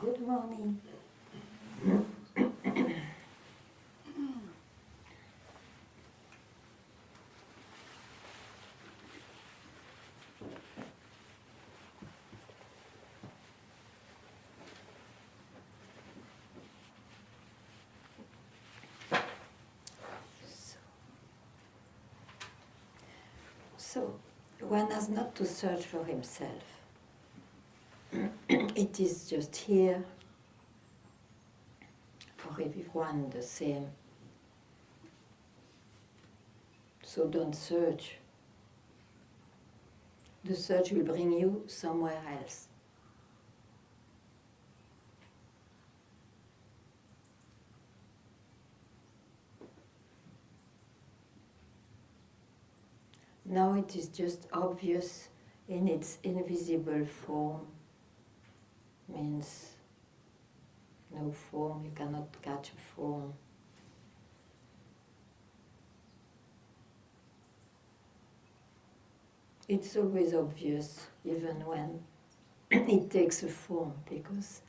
Good morning. So, one has not to search for himself. It is just here for everyone the same. So don't search. The search will bring you somewhere else. Now it is just obvious in its invisible form. Means no form, you cannot catch a form. It's always obvious, even when it takes a form, because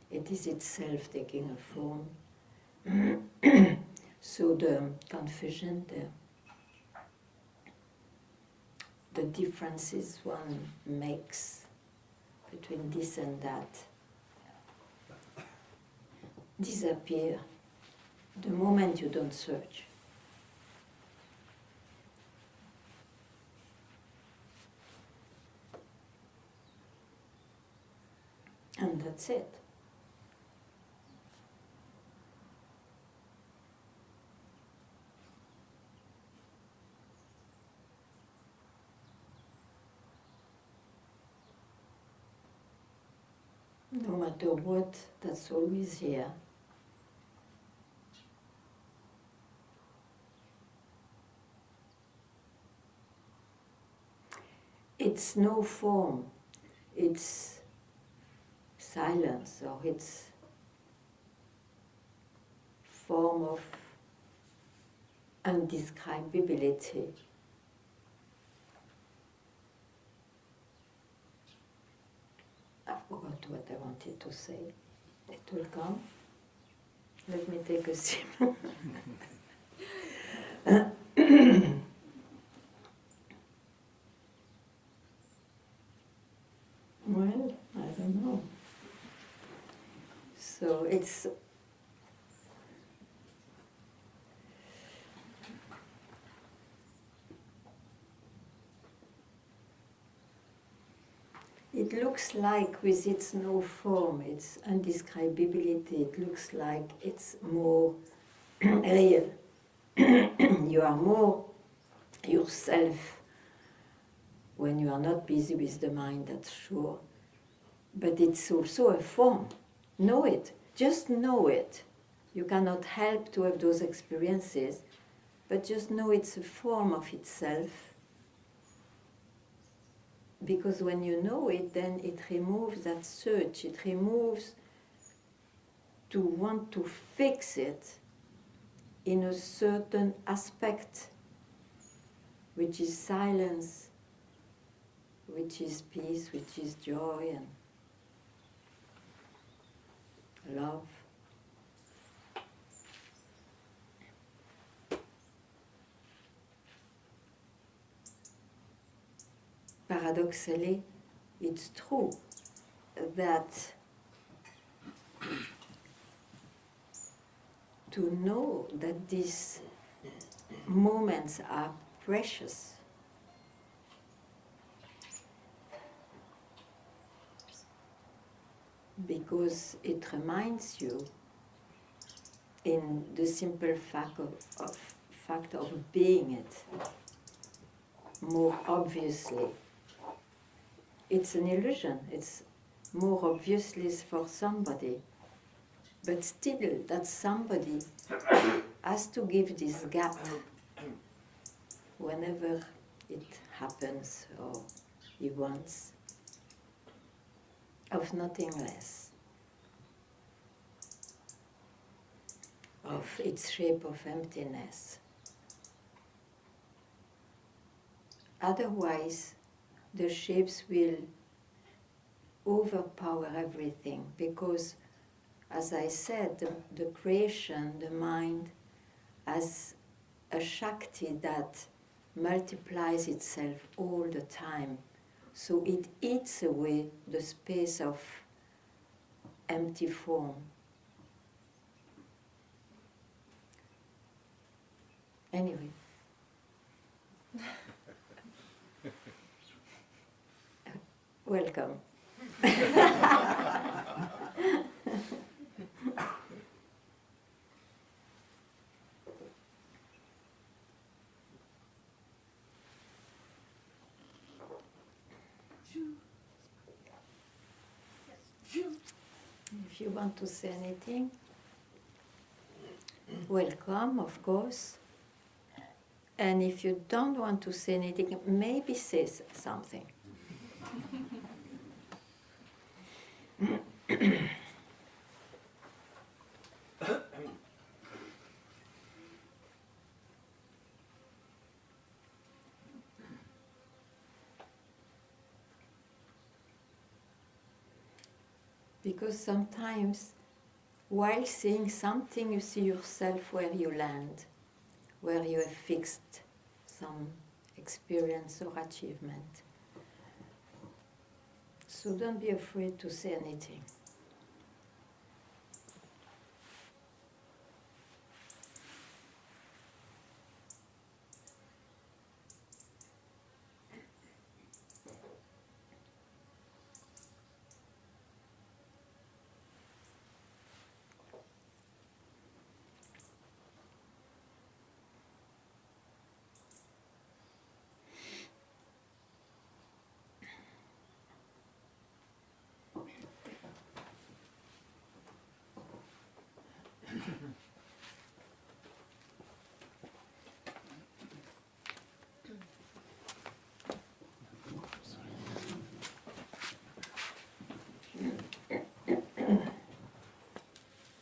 it is itself taking a form. So the confusion, the differences one makes between this and that disappear the moment you don't search. And that's it. No matter what, that's always here. It's no form, it's silence, or it's form of undescribability. I forgot what I wanted to say. It will come. Let me take a sip. Well, I don't know. So it looks like with its no form, its undescribability, it looks like it's more real. You are more yourself when you are not busy with the mind, that's sure. But it's also a form. Know it. Just know it. You cannot help to have those experiences, but just know it's a form of itself. Because when you know it, then it removes that search. It removes to want to fix it in a certain aspect, which is silence, which is peace, which is joy and love. Paradoxically, it's true that to know that these moments are precious, because it reminds you in the simple fact of being it more obviously. It's an illusion, it's more obviously for somebody, but still that somebody has to give this gap whenever it happens or he wants, of nothing less, of its shape of emptiness. Otherwise, the shapes will overpower everything, because as I said, the creation, the mind, as a Shakti that multiplies itself all the time. So it eats away the space of empty form. Anyway. Welcome. If you want to say anything, welcome, of course. And if you don't want to say anything, maybe say something. Because sometimes, while saying something, you see yourself where you land, where you have fixed some experience or achievement. So don't be afraid to say anything.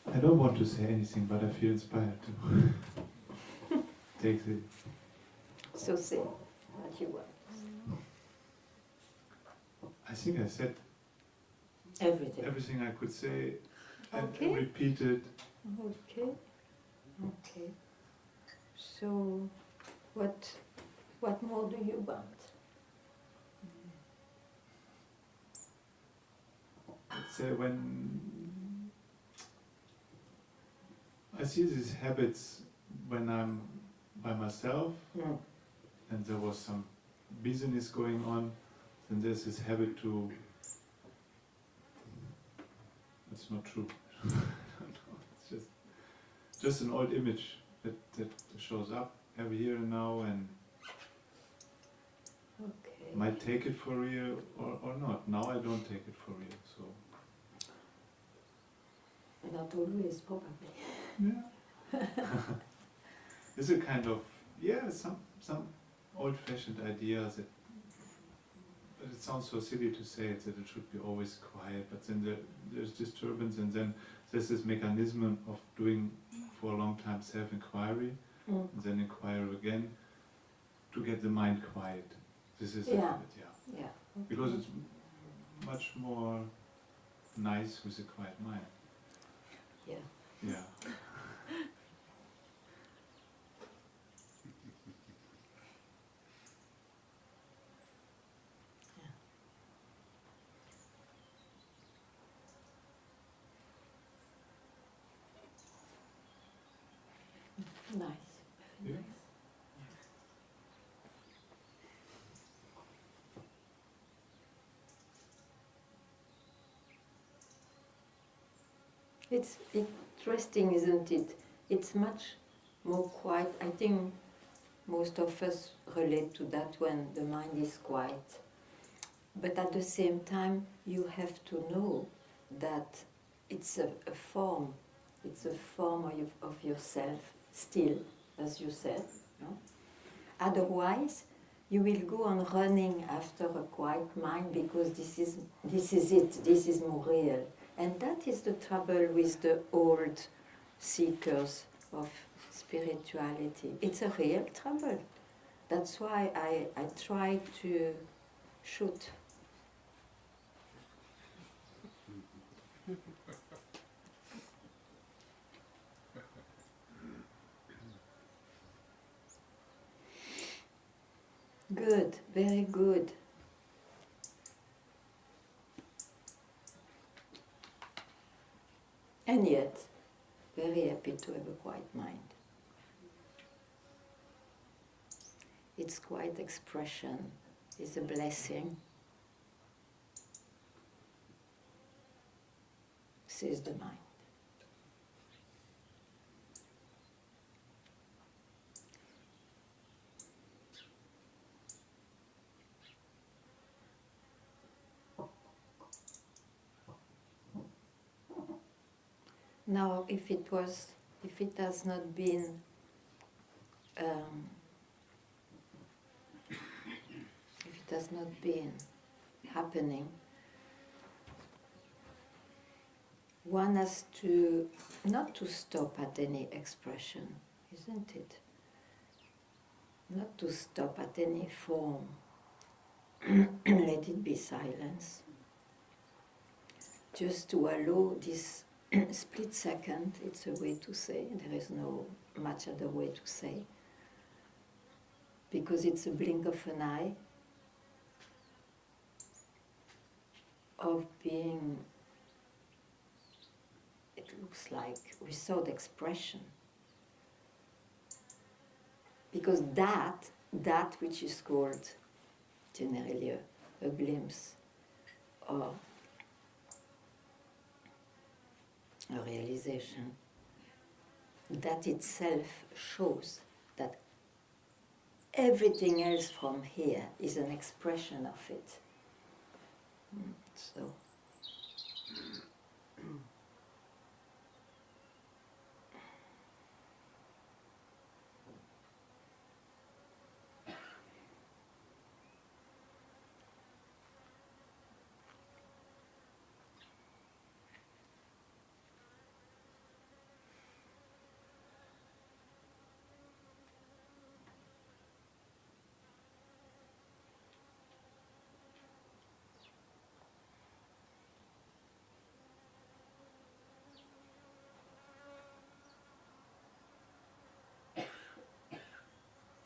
I don't want to say anything, but I feel inspired to take it. So say what you want. I think I said everything I could say and Okay. repeated. Okay. Okay. So, what more do you want? Let's say when I see these habits when I'm by myself and there was some business going on, then there's this habit to, that's not true. I don't know, it's just an old image that shows up every here and now and Okay. might take it for real or not. Now I don't take it for real, so. Not always, probably. Yeah. It's a kind of, some old-fashioned ideas that, but it sounds so silly to say it, that it should be always quiet, but then there's disturbance and then there's this mechanism of doing for a long time self-inquiry and then inquire again to get the mind quiet. This is Yeah. it, Yeah. Okay. because it's much more nice with a quiet mind. Yeah. Yeah. Nice. Yeah. It's interesting, isn't it? It's much more quiet. I think most of us relate to that when the mind is quiet. But at the same time, you have to know that it's a form. It's a form of yourself, still, as you said. No? Otherwise, you will go on running after a quiet mind because this is it, this is more real. And that is the trouble with the old seekers of spirituality. It's a real trouble. That's why I try to shoot. Good, very good. And yet, very happy to have a quiet mind. Its quiet expression is a blessing, says the mind. Now, if it has not been happening, one has to not to stop at any expression, isn't it? Not to stop at any form. Let it be silence. Just to allow this split second, it's a way to say, there is no much other way to say, because it's a blink of an eye of being, it looks like, without expression. Because that which is called generally a glimpse or a realization, that itself shows that everything else from here is an expression of it. So,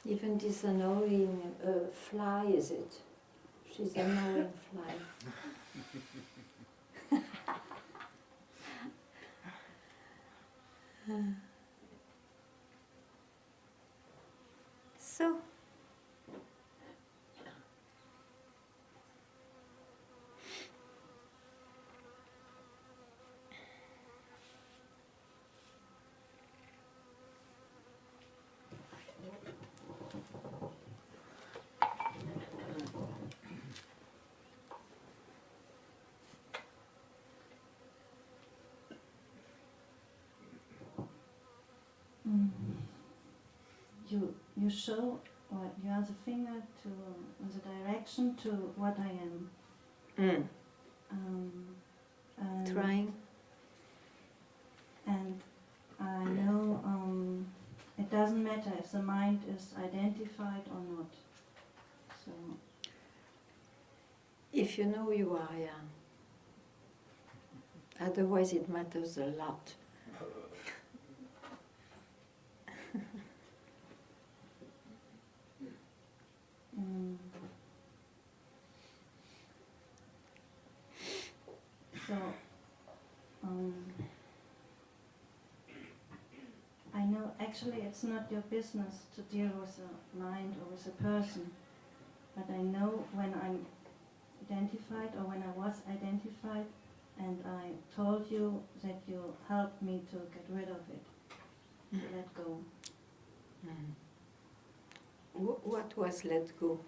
even this annoying fly, is it? She's an annoying fly. So, you show, or you have the finger to in the direction to what I am. Trying. And I know it doesn't matter if the mind is identified or not. So If you know you are young, otherwise it matters a lot. So, I know actually it's not your business to deal with a mind or with a person, but I know when I'm identified or when I was identified and I told you that you helped me to get rid of it, to let go. What was let go?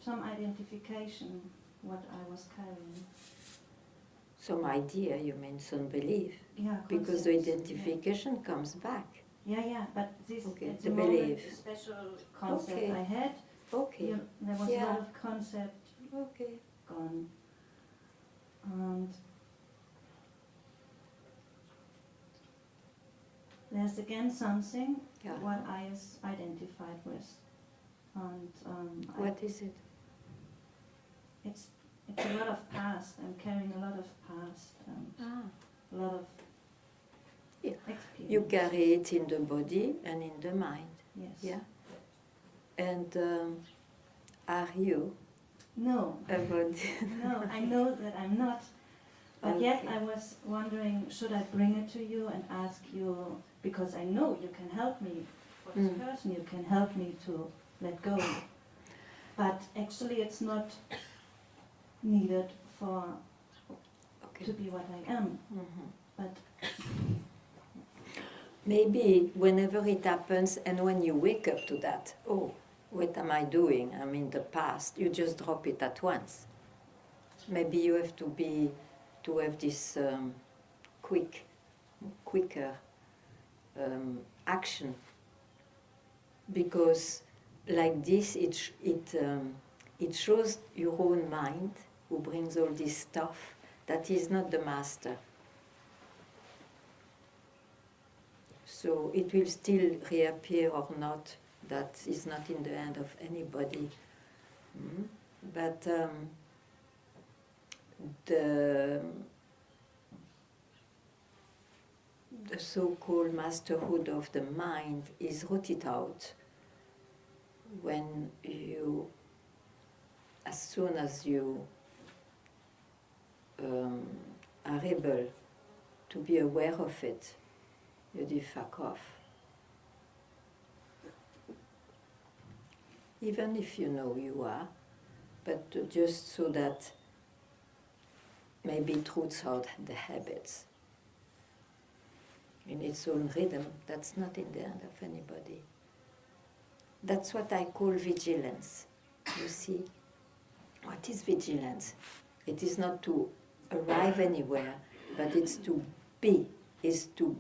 Some identification, what I was carrying. Some idea, you mean some belief? Yeah, Because the concepts, identification comes back. Yeah, but this Okay, at the the moment, belief. special concept Okay. I had, Okay. there was a Yeah. lot of concept Okay. gone. And there's again something Yeah. what I is identified with. And What is it? it's a lot of past. I'm carrying a lot of past and a lot of Yeah. experience. You carry it in the body and in the mind. Yes. Yeah. And are you No, about no, I know that I'm not. But yet Okay. I was wondering, should I bring it to you and ask you, because I know you can help me for this person, you can help me to let go. But actually it's not needed for Okay. to be what I am. Mhm. But Maybe whenever it happens and when you wake up to that, oh, what am I doing? I'm in the past. You just drop it at once. Maybe you have to have this quicker action, because like this it shows your own mind who brings all this stuff that is not the master. So it will still reappear or not. That is not in the hand of anybody. But the so-called masterhood of the mind is rooted out when you, as soon as you are able to be aware of it, you do fuck off. Even if you know you are, but just so that maybe it roots out the habits in its own rhythm. That's not in the hand of anybody. That's what I call vigilance. You see, what is vigilance? It is not to arrive anywhere, but it's to be. Is to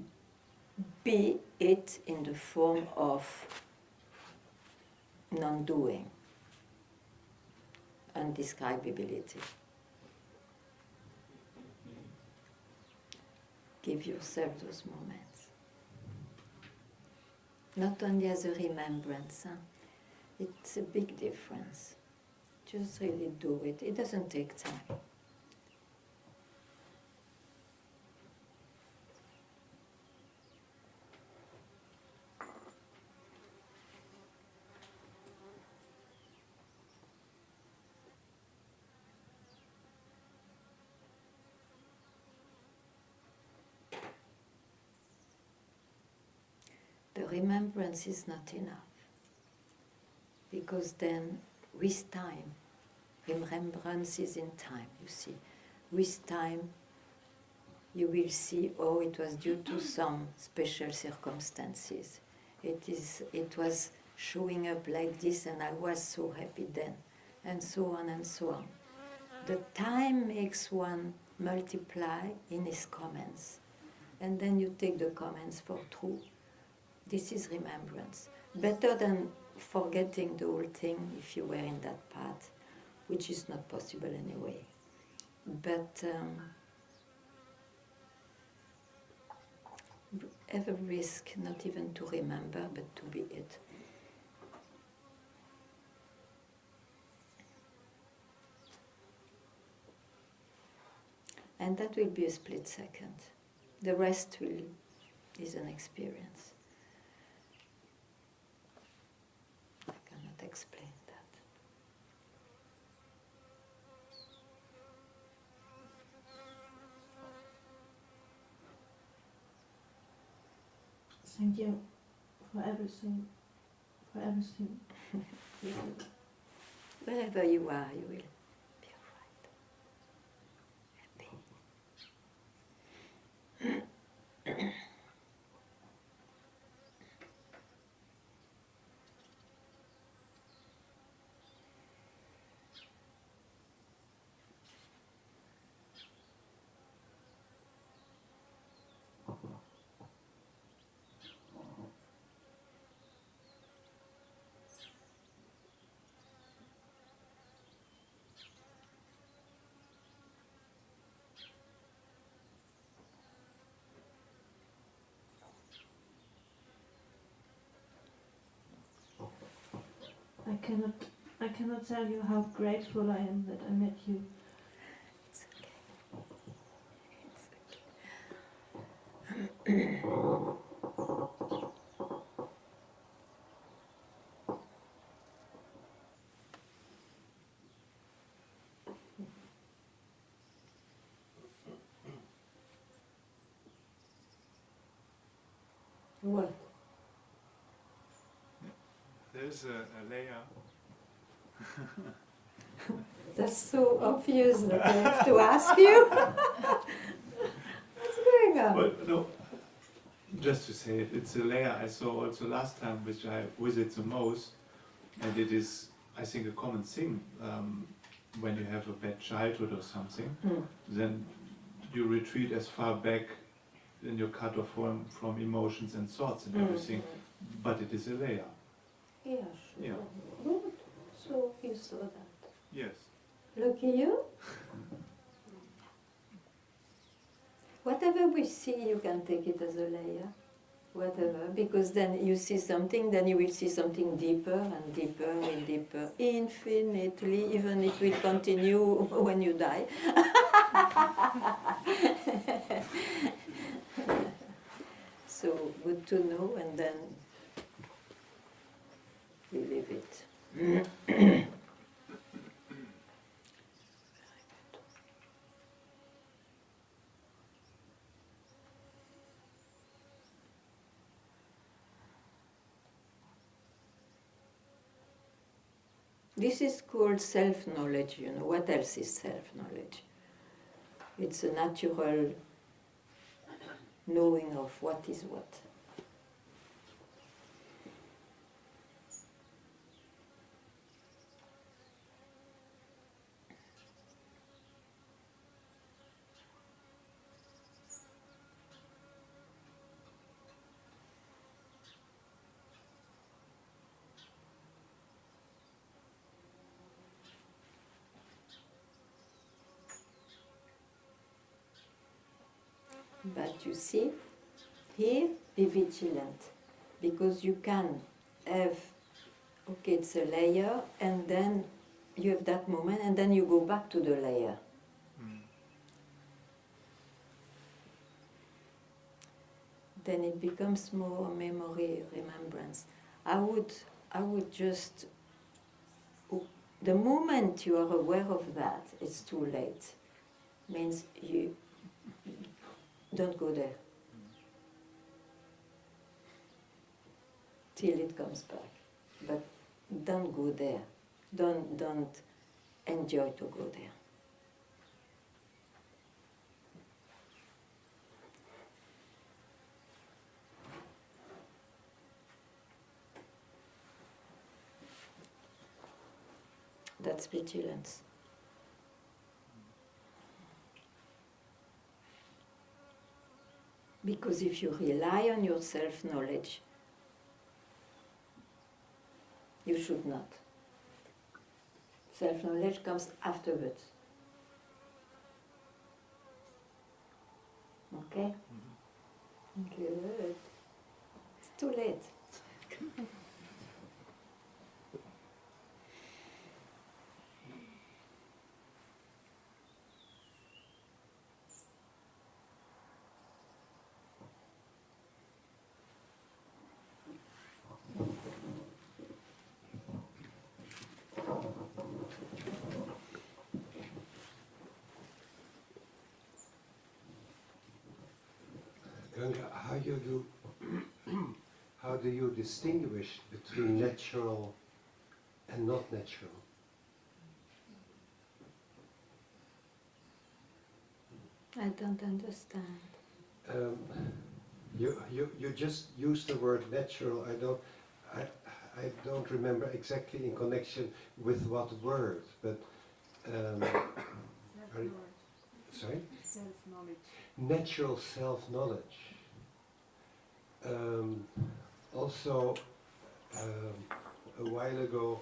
be it in the form of non-doing, undescribability. Give yourself those moments. Not only as a remembrance, huh? It's a big difference. Just really do it. It doesn't take time. The remembrance is not enough, because then with time, remembrance is in time, you see. With time, you will see, oh, it was due to some special circumstances. It was showing up like this and I was so happy then, and so on and so on. The time makes one multiply in his comments, and then you take the comments for true. This is remembrance. Better than forgetting the whole thing if you were in that path, which is not possible anyway. But have a risk not even to remember, but to be it. And that will be a split second. The rest is an experience. I cannot explain that. thank you for everything. For everything. Wherever you are, you will be alright. Happy. I cannot tell you how grateful I am that I met you. It's okay. It's okay. What? There's a layer. That's so obvious that I have to ask you. What's going on? Well, no, just to say it, it's a layer I saw also last time, which I visit the most, and it is, I think, a common thing. When you have a bad childhood or something, then you retreat as far back and you're cut off from emotions and thoughts and everything, but it is a layer. Yeah, sure. Yeah. Good. So you saw that. Yes. Lucky you. Whatever we see, you can take it as a layer. Whatever, because then you see something, then you will see something deeper and deeper and deeper, infinitely, even if it will continue when you die. So good to know, and then we leave it. This is called self-knowledge, you know. What else is self-knowledge? It's a natural knowing of what is what. But you see, here, be vigilant, because you can have, okay, it's a layer, and then you have that moment, and then you go back to the layer. Then it becomes more memory, remembrance. I would just, the moment you are aware of that, it's too late. Means you don't go there till it comes back. But don't go there. Don't enjoy to go there. That's vigilance. Because if you rely on your self-knowledge, you should not. Self-knowledge comes afterwards. Okay? Good. It's too late. Ganga, how do you distinguish between natural and not natural? I don't understand. You just used the word natural. I don't remember exactly in connection with what word, but sorry? Self-knowledge. Natural self-knowledge. Also, a while ago,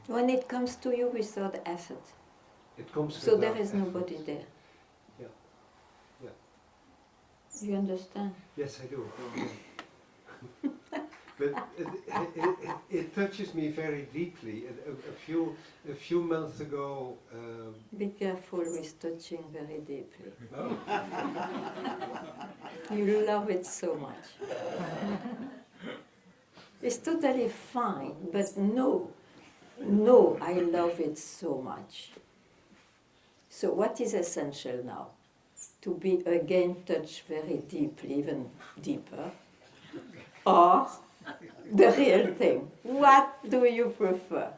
When it comes to you without effort. it comes So without there is effort. nobody there. Yeah. Yeah. You understand? Yes, I do. But it touches me very deeply. A few months ago. Be careful with touching very deeply. Oh. You love it so much. It's totally fine, but no, I love it so much. So what is essential now? To be again touched very deeply, even deeper, or the real thing? What do you prefer?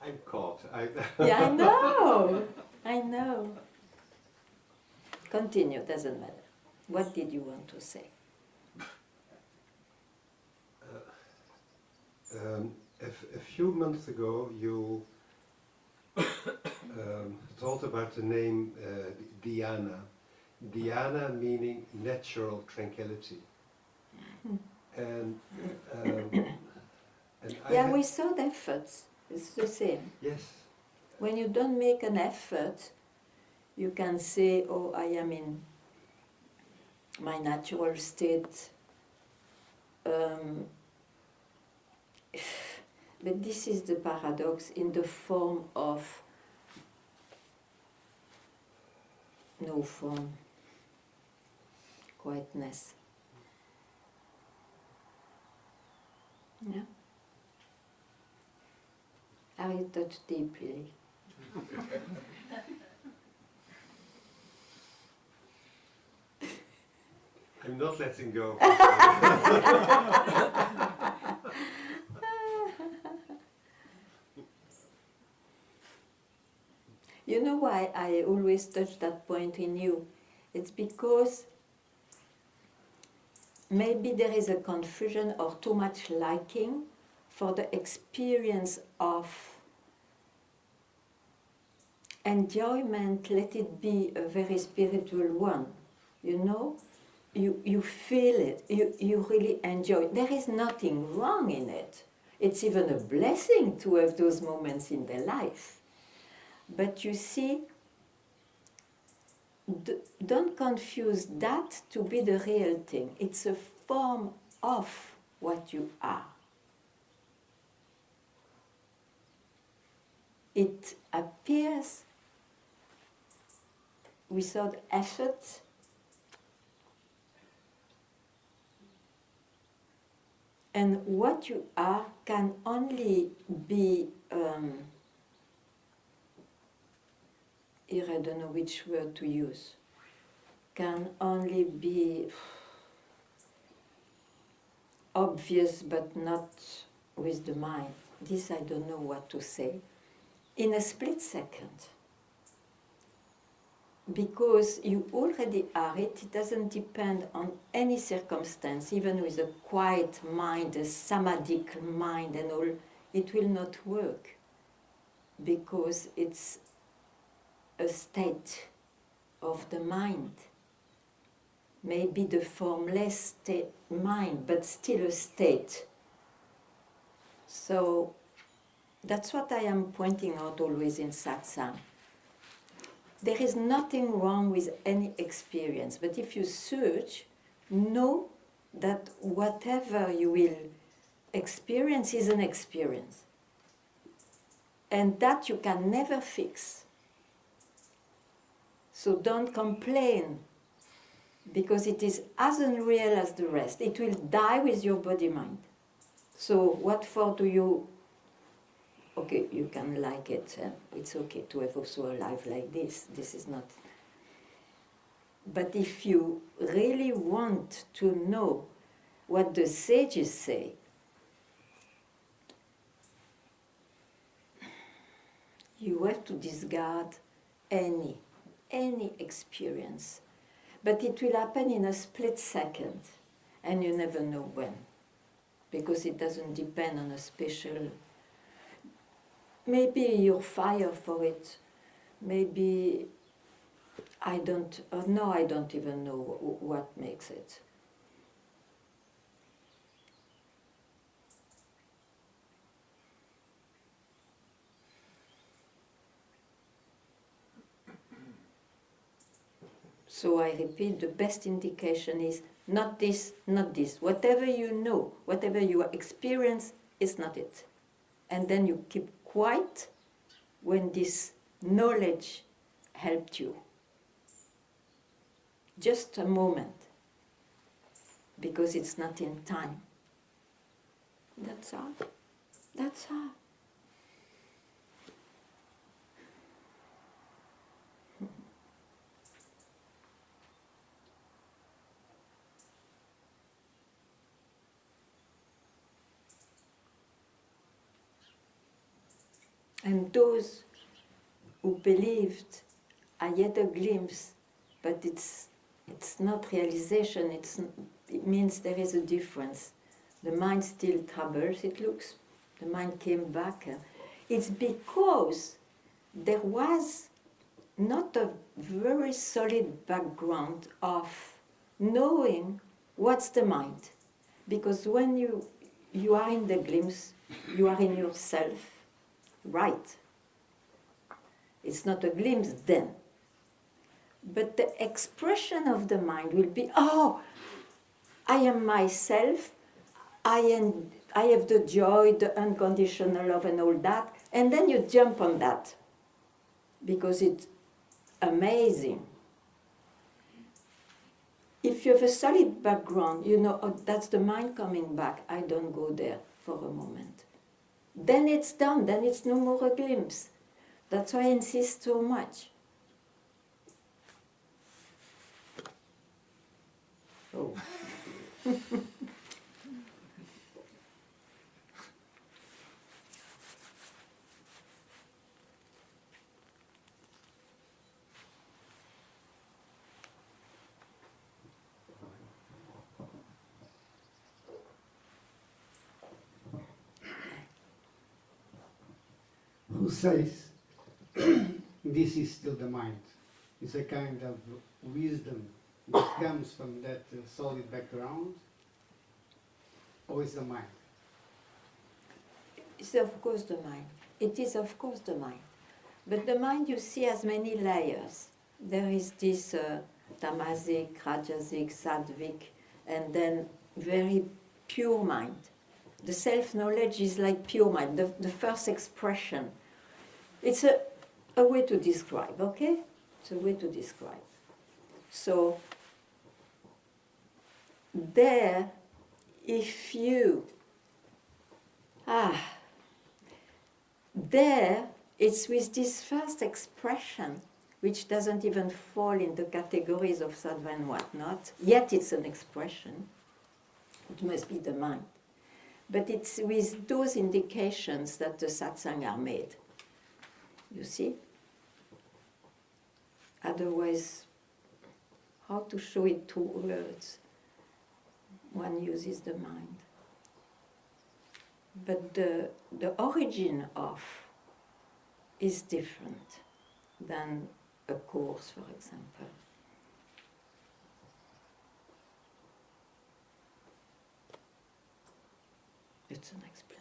I'm caught. Yeah, I know. I know. Continue, doesn't matter. What did you want to say? A few months ago, you thought about the name Dhyana. Dhyana meaning natural tranquility. And, um, and Yeah, without efforts, it's the same. Yes. When you don't make an effort, you can say, oh, I am in my natural state. But this is the paradox in the form of no form, quietness. Yeah? Are you touched deeply? I'm not letting go. You know why I always touch that point in you? It's because maybe there is a confusion or too much liking for the experience of enjoyment. Let it be a very spiritual one. You know, you feel it, you really enjoy it. There is nothing wrong in it. It's even a blessing to have those moments in their life. But you see, don't confuse that to be the real thing. It's a form of what you are. It appears without effort, and what you are can only be here I don't know which word to use, can only be obvious but not with the mind. This I don't know what to say. In a split second. Because you already are it, it doesn't depend on any circumstance, even with a quiet mind, a samadhic mind and all, it will not work. Because it's a state of the mind. Maybe the formless state mind, but still a state. So that's what I am pointing out always in Satsang. There is nothing wrong with any experience, but if you search, know that whatever you will experience is an experience. And that you can never fix. So don't complain, because it is as unreal as the rest. It will die with your body-mind. So what for do you... Okay, you can like it. It's okay to have also a life like this. This is not... But if you really want to know what the sages say, you have to discard any experience. But it will happen in a split second, and you never know when, because it doesn't depend on a special... Maybe you're fire for it. Maybe I don't even know what makes it. So I repeat, the best indication is not this, not this. Whatever you know, whatever you experience is not it. And then you keep quiet when this knowledge helped you. Just a moment, because it's not in time. That's all. That's all. And those who believed, I had a glimpse, but it's not realization, it means there is a difference. The mind still troubles, it looks. The mind came back. It's because there was not a very solid background of knowing what's the mind. Because when you are in the glimpse, you are in yourself, right? It's not a glimpse then. But the expression of the mind will be, oh, I am myself, I have the joy, the unconditional love and all that, and then you jump on that because it's amazing. If you have a solid background, you know, oh, that's the mind coming back, I don't go there for a moment. Then it's done, then it's no more a glimpse. That's why I insist so much. Oh. Who says this is still the mind? It's a kind of wisdom that comes from that solid background, or is the mind? It's of course the mind. It is of course the mind. But the mind you see has many layers. There is this tamasic, rajasic, sattvic, and then very pure mind. The self-knowledge is like pure mind, the first expression. It's a way to describe, okay? It's a way to describe. So, there, if you, there, it's with this first expression, which doesn't even fall in the categories of sattva and whatnot, yet it's an expression. It must be the mind. But it's with those indications that the satsang are made. You see? Otherwise, how to show it through words? One uses the mind. But the origin of is different than a course, for example. It's an explanation.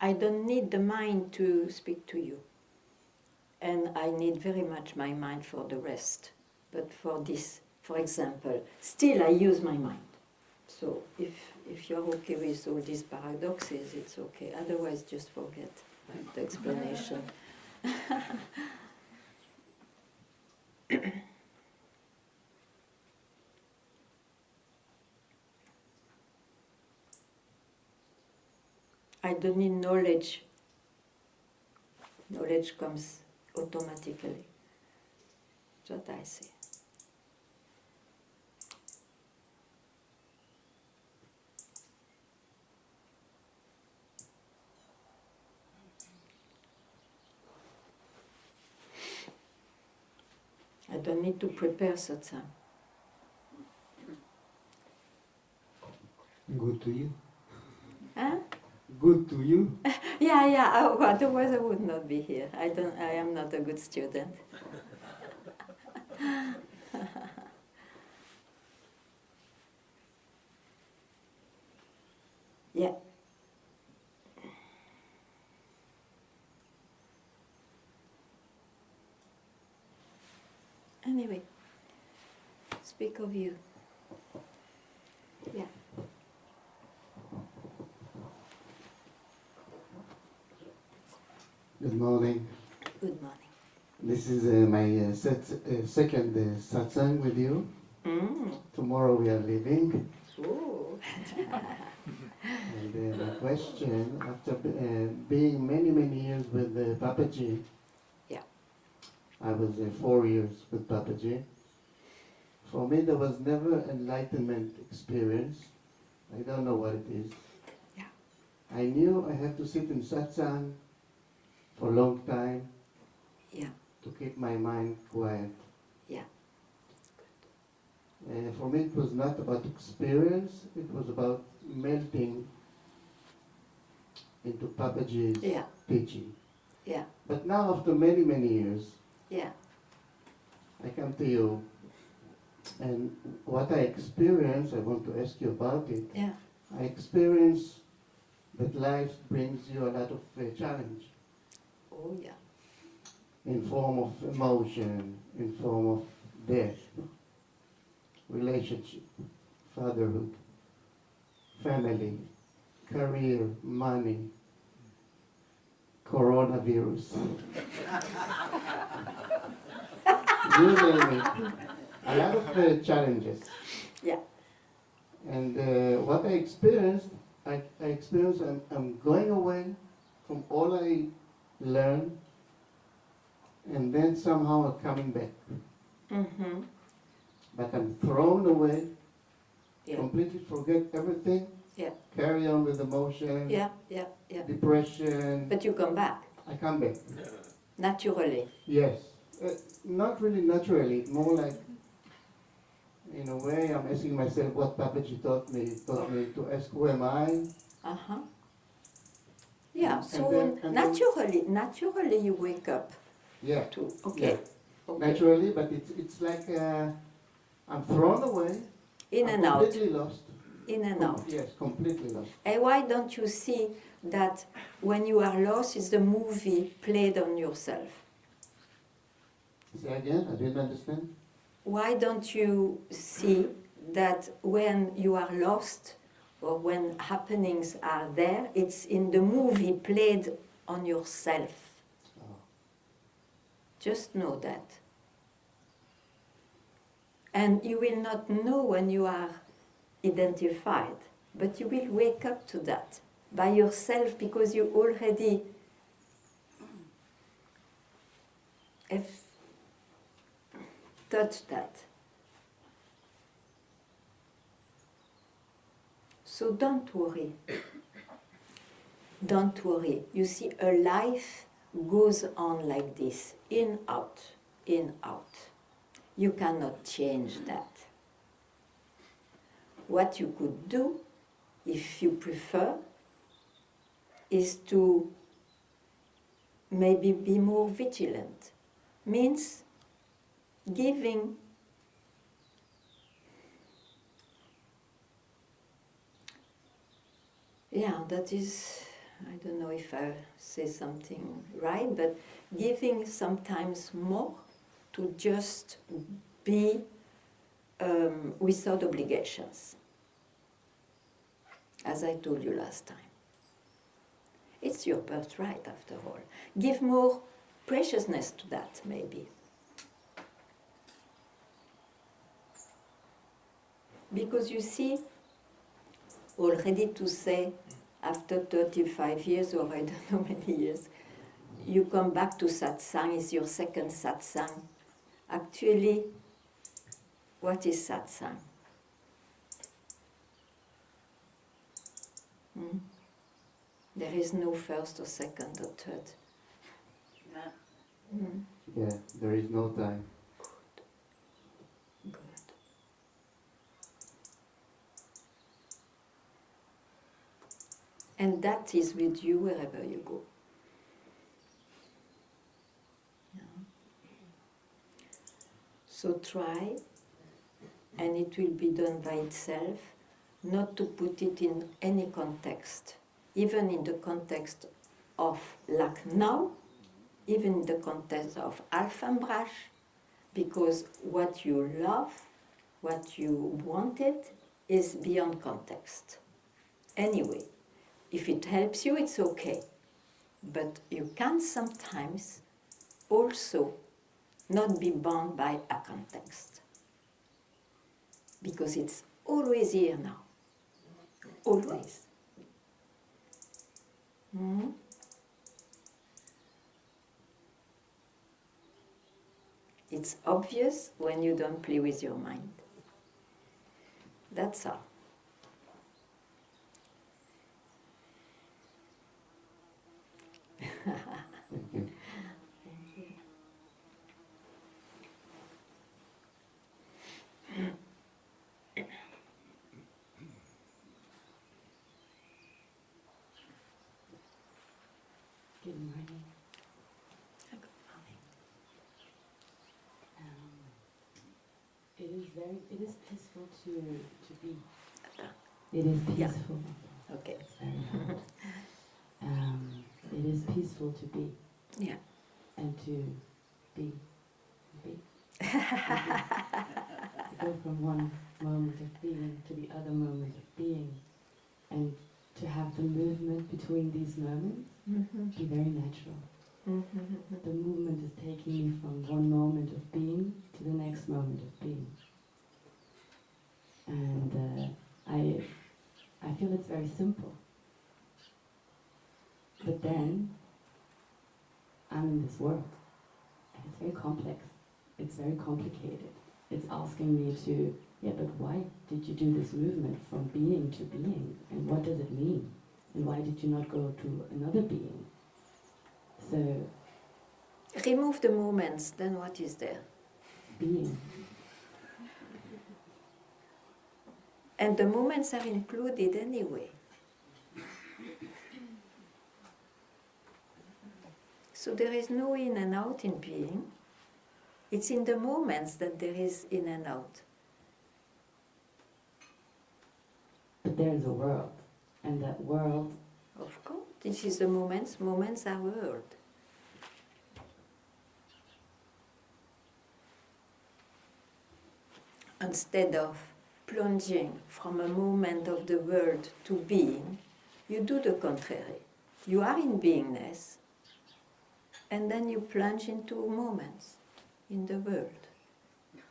I don't need the mind to speak to you. And I need very much my mind for the rest. But for this, for example, still I use my mind. So if you're okay with all these paradoxes, it's okay. Otherwise, just forget the explanation. I don't need knowledge. Knowledge comes automatically. That's what I say. I don't need to prepare satsang. Good to you. Huh? Good to you. Yeah. Oh, otherwise I would not be here. I am not a good student. Yeah. Anyway, speak of you. Yeah. Good morning. Good morning. This is my second satsang with you. Tomorrow we are leaving. Ooh. And my question, after being many years with Papaji, Yeah. I was 4 years with Papaji. For me, there was never enlightenment experience. I don't know what it is. Yeah. I knew I had to sit in satsang for a long time Yeah. to keep my mind quiet. Yeah. For me, it was not about experience, it was about melting into Papaji's Yeah. teaching. Yeah. But now, after many, many years, Yeah. I come to you, and what I experience, I want to ask you about it. Yeah. I experience that life brings you a lot of challenge Oh yeah. in form of emotion, in form of death, relationship, fatherhood, family, career, money, coronavirus. You name it. A lot of challenges. Yeah. And what I experienced, I experienced I'm going away from all I learned, and then somehow I'm coming back. Mm-hmm. But I'm thrown away, Yeah. completely forget everything, Yeah. carry on with emotion, Yeah. Yeah. Yeah. depression. But you come back I come back. naturally. Yes. Not really naturally, more like, in a way, I'm asking myself what Papaji taught me. He taught me to ask, who am I? Uh-huh. Yeah. And So then- naturally you wake up Yeah. to okay. Yeah. Okay. Naturally, but it's like I'm thrown away. In I'm and out. completely lost. In and out. Yes, completely lost. And why don't you see that when you are lost, it's the movie played on yourself? Say again, I didn't understand. Why don't you see that when you are lost or when happenings are there, it's in the movie played on yourself? Oh. Just know that. And you will not know when you are identified, but you will wake up to that by yourself because you already have touched that. So don't worry. Don't worry. You see, a life goes on like this, in, out, in, out. You cannot change that. What you could do, if you prefer, is to maybe be more vigilant. Means giving that is, I don't know if I say something right, but giving sometimes more to just be without obligations, as I told you last time. It's your birthright, after all. Give more preciousness to that, maybe. Because you see, already to say, after 35 years, or I don't know many years, you come back to satsang, it's your second satsang. Actually, what is satsang? There is no first or second or third. Yeah, there is no time. Good. And that is with you wherever you go. Yeah. So try, and it will be done by itself, not to put it in any context, even in the context of like now, even in the context of Alphambrash, because what you love, what you wanted, is beyond context. Anyway, if it helps you, it's okay. But you can sometimes also not be bound by a context. Because it's always here now. Always. It's obvious when you don't play with your mind. That's all. Thank you. Good morning. It is peaceful to be. It is Yeah. peaceful. Okay. It's very hard. It is peaceful to be Yeah. and to be. To go from one moment of being to the other moment of being, and to have the movement between these moments be very natural. The movement is taking me from one moment of being to the next moment of being. And I feel it's very simple. But then, I'm in this world, and it's very complex. It's very complicated. It's asking me to, yeah, but why did you do this movement from being to being? And what does it mean? And why did you not go to another being? So, Remove the moments, then what is there? being. And the moments are included anyway. So there is no in and out in being. It's in the moments that there is in and out. But there is a world. And that world, Of course, this is the moments. Moments are world. Instead of plunging from a moment of the world to being, you do the contrary. You are in beingness, and then you plunge into moments in the world.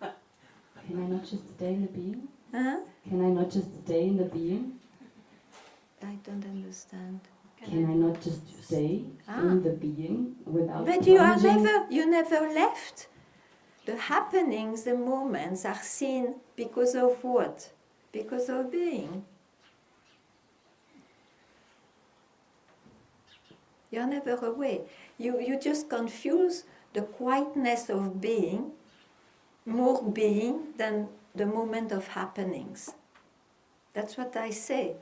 can I not just stay in the being? Huh? Can I not just stay in the being? I don't understand. Can I not just stay in the being without But plunging? you never left. The happenings, the moments are seen because of what? Because of being. You're never away. You just confuse the quietness of being, more being than the moment of happenings. That's what I say.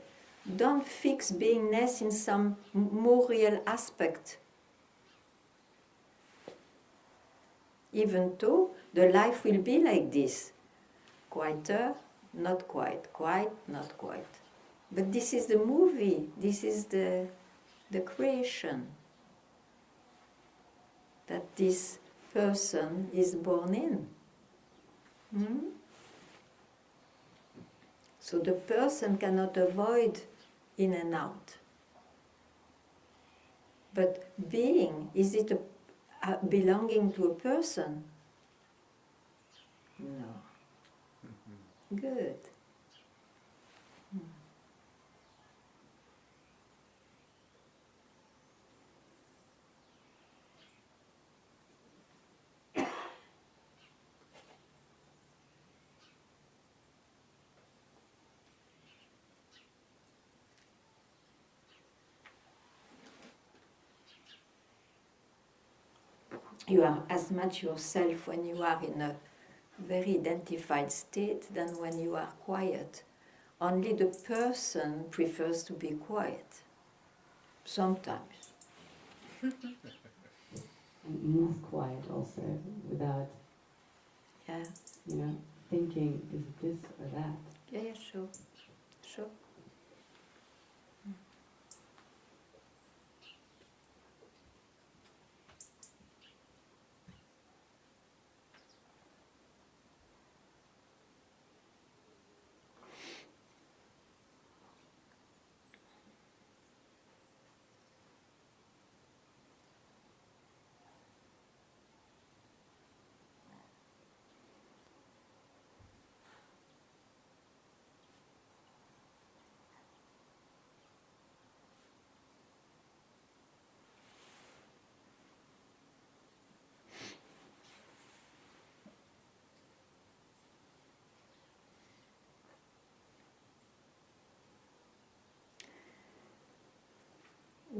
Don't fix beingness in some more real aspect. Even though the life will be like this. Quieter, not quite, quite, not quite. But this is the movie, this is the creation that this person is born in. So the person cannot avoid in and out. But being, is it belonging to a person? No. Good. You are as much yourself when you are in a very identified state than when you are quiet. Only the person prefers to be quiet. Sometimes. And move quiet also, without, Yeah. thinking, is it this or that? Yeah, sure. Sure.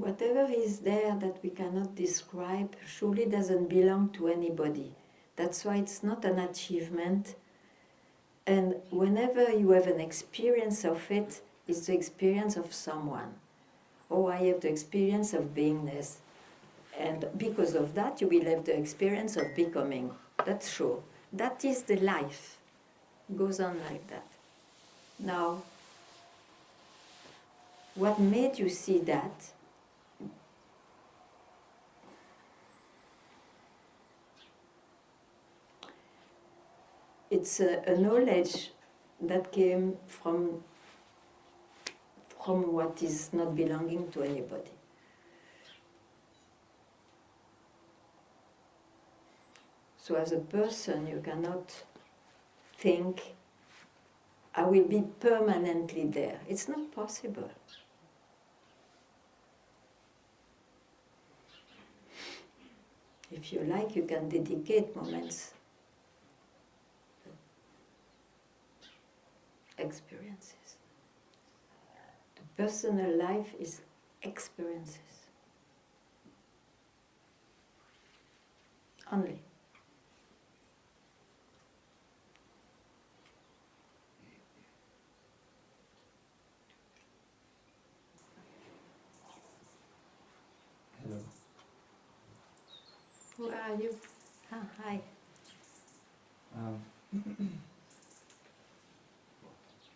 Whatever is there that we cannot describe surely doesn't belong to anybody. That's why it's not an achievement. And whenever you have an experience of it, it's the experience of someone. Oh, I have the experience of beingness. And because of that, you will have the experience of becoming. That's sure. That is the life. It goes on like that. Now, what made you see that? It's a knowledge that came from what is not belonging to anybody. So as a person, you cannot think, I will be permanently there. It's not possible. If you like, you can dedicate moments, experiences. The personal life is experiences. Only. Hello. Who are you? Ah, hi.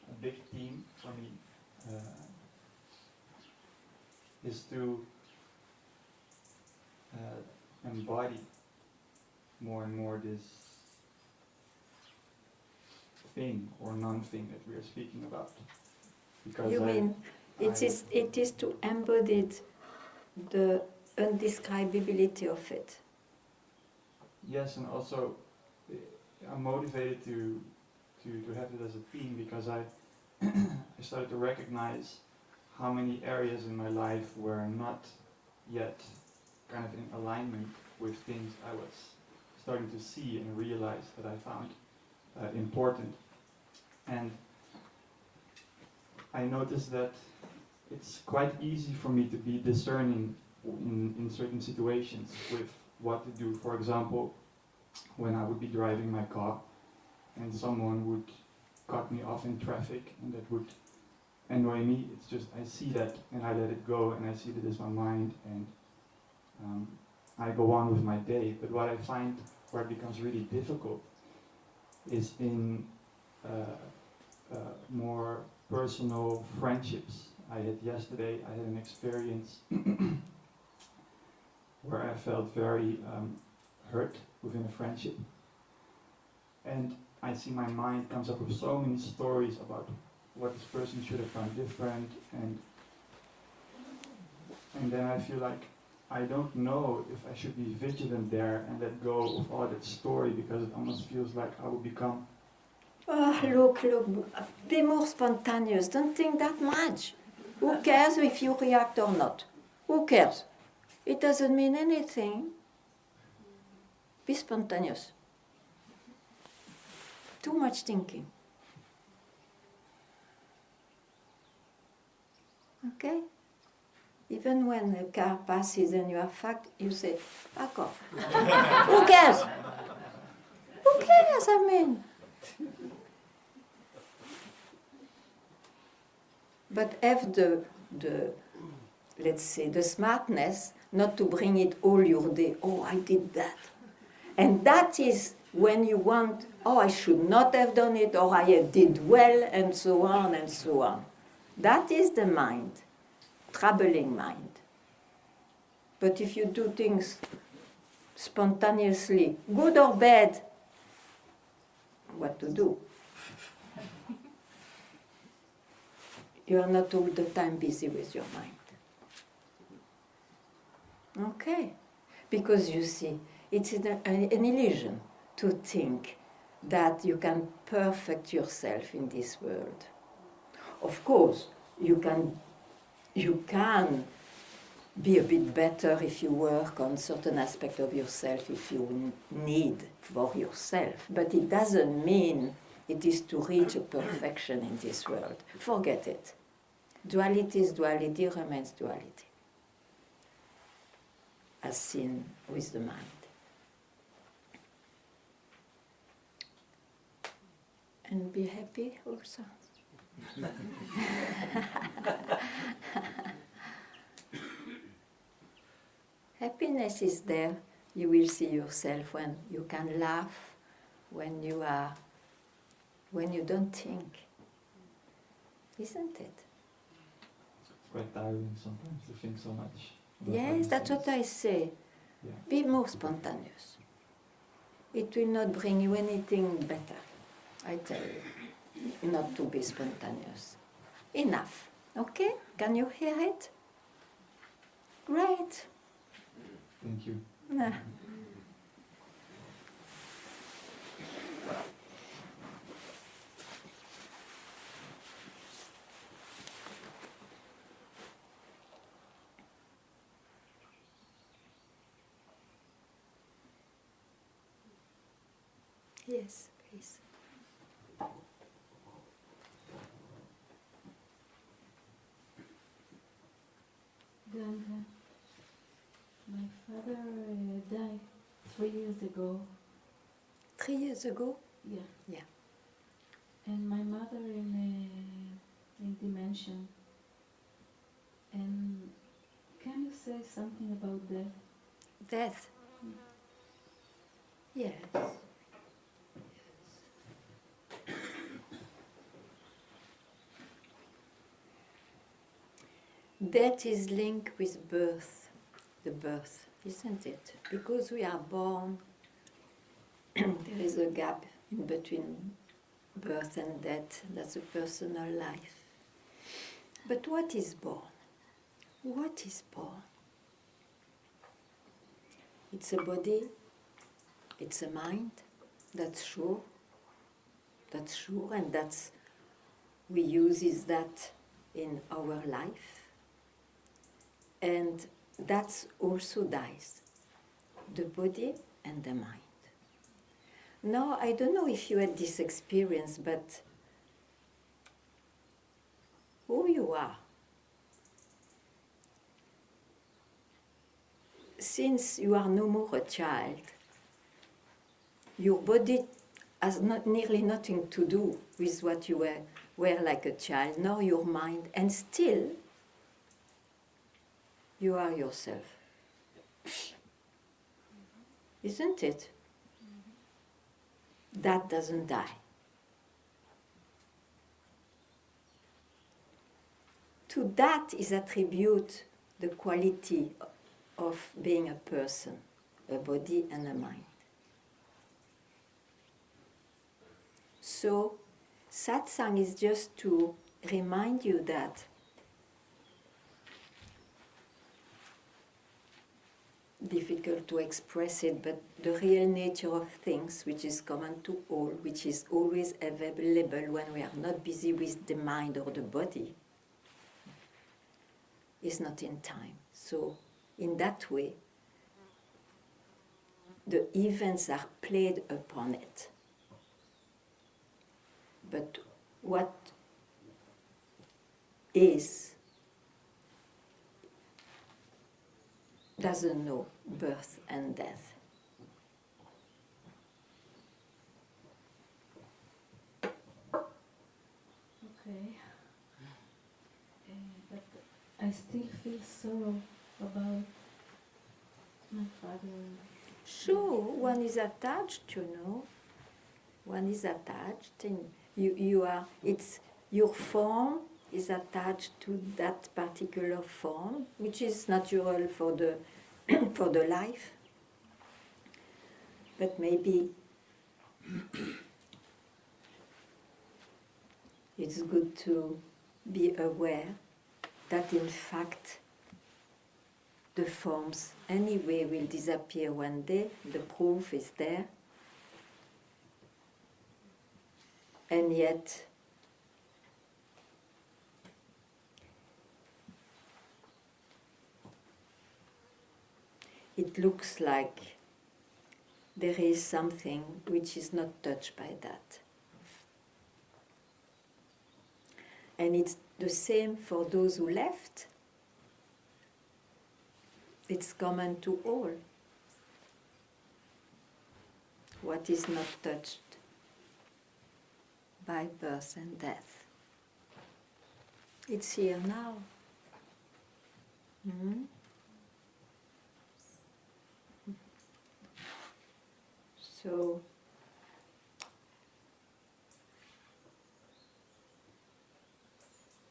A big theme for me is to embody more and more this thing or non-thing that we are speaking about. Because You mean it is to embody the undescribability of it. Yes, and also I'm motivated to have it as a theme because I started to recognize how many areas in my life were not yet kind of in alignment with things I was starting to see and realize that I found important. And I noticed that it's quite easy for me to be discerning in certain situations with what to do. For example, when I would be driving my car and someone would cut me off in traffic and that would annoy me, it's just I see that and I let it go and I see that it's my mind and I go on with my day. But what I find where it becomes really difficult is in more personal friendships. I had an experience where I felt very hurt within a friendship. And I see my mind comes up with so many stories about what this person should have done different, and then I feel like I don't know if I should be vigilant there and let go of all that story, because it almost feels like I will become... Oh, look, be more spontaneous. Don't think that much. Who cares if you react or not? Who cares? It doesn't mean anything. Be spontaneous. Too much thinking. Okay? Even when a car passes and you are fucked, you say, fuck off. Who cares? Who cares, I mean? But have the let's say, the smartness not to bring it all your day. Oh, I did that. And that is when you want, oh, I should not have done it, or I did well, and so on and so on. That is the mind, troubling mind. But if you do things spontaneously, good or bad, what to do? You are not all the time busy with your mind. Okay? Because you see, it's an illusion to think that you can perfect yourself in this world. Of course, you can be a bit better if you work on certain aspect of yourself, if you need for yourself. But it doesn't mean it is to reach a perfection in this world. Forget it. Duality is duality, remains duality. as seen with the mind. And be happy also. Happiness is there. You will see yourself when you can laugh, when you don't think. Isn't it? It's quite tiring sometimes to think so much. about Yes, these that's what things. I say. Yeah. Be more spontaneous. It will not bring you anything better, I tell you, not to be spontaneous. Enough, okay? Can you hear it? Great. Thank you. Nah. Yes, please. Ganga, my father died 3 years ago. 3 years ago? Yeah. Yeah. And my mother in dementia. And can you say something about that? Death? Yes. Death is linked with birth, the birth, isn't it? Because we are born, there is a gap in between birth and death. That's a personal life. But what is born? What is born? It's a body, it's a mind, that's sure, and that's, we use that in our life. And that also dies, the body and the mind. Now, I don't know if you had this experience, but who you are, since you are no more a child, your body has nearly nothing to do with what you were like a child, nor your mind, and still you are yourself. Isn't it? That doesn't die. To that is attribute the quality of being a person, a body and a mind. So, satsang is just to remind you that difficult to express it, but the real nature of things, which is common to all, which is always available when we are not busy with the mind or the body, is not in time. So, in that way, the events are played upon it. But what is doesn't know birth and death. Okay. But I still feel sorrow about my father. Sure, one is attached, you know. One is attached, and you are. It's your form is attached to that particular form, which is natural for the for the life. But maybe it's good to be aware that in fact the forms anyway will disappear one day, the proof is there, and yet it looks like there is something which is not touched by that. And it's the same for those who left. It's common to all. What is not touched by birth and death. It's here now. Mhm. So,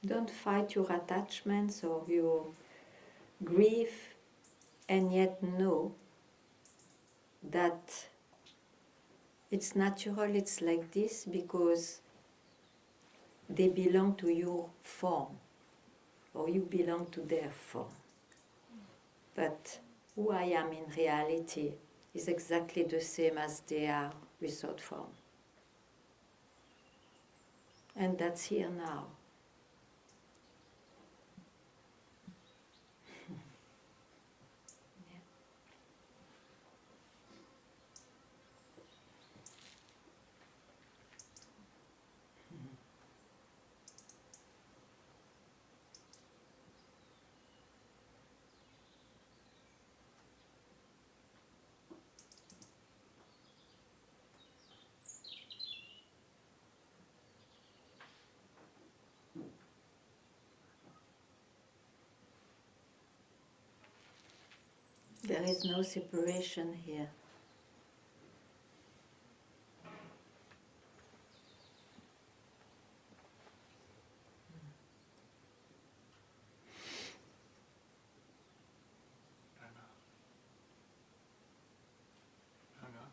don't fight your attachments or your grief, and yet know that it's natural, it's like this because they belong to your form, or you belong to their form. But who I am in reality is exactly the same as they are without form. And that's here now. There is no separation here. Ganga.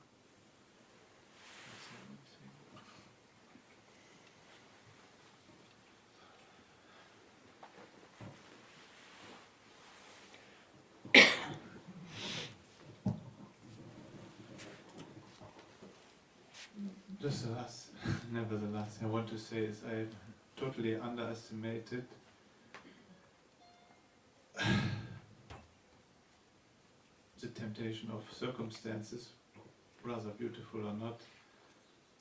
Just the last, nevertheless, I want to say is I totally underestimated the temptation of circumstances, rather beautiful or not,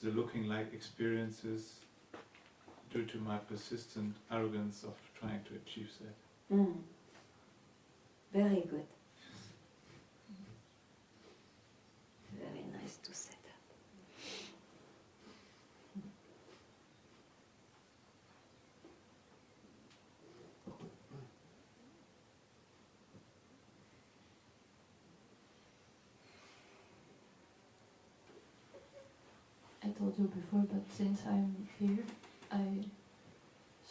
the looking like experiences due to my persistent arrogance of trying to achieve that. Very good. Very nice to say that. I told you before, but since I'm here, I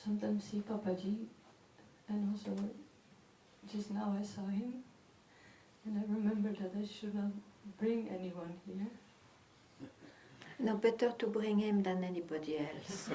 sometimes see Papaji, and also just now I saw him, and I remember that I shouldn't bring anyone here. No, better to bring him than anybody else.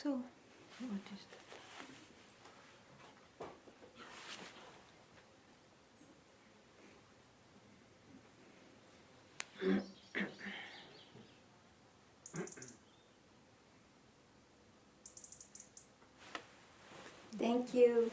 So, what is that? Thank you.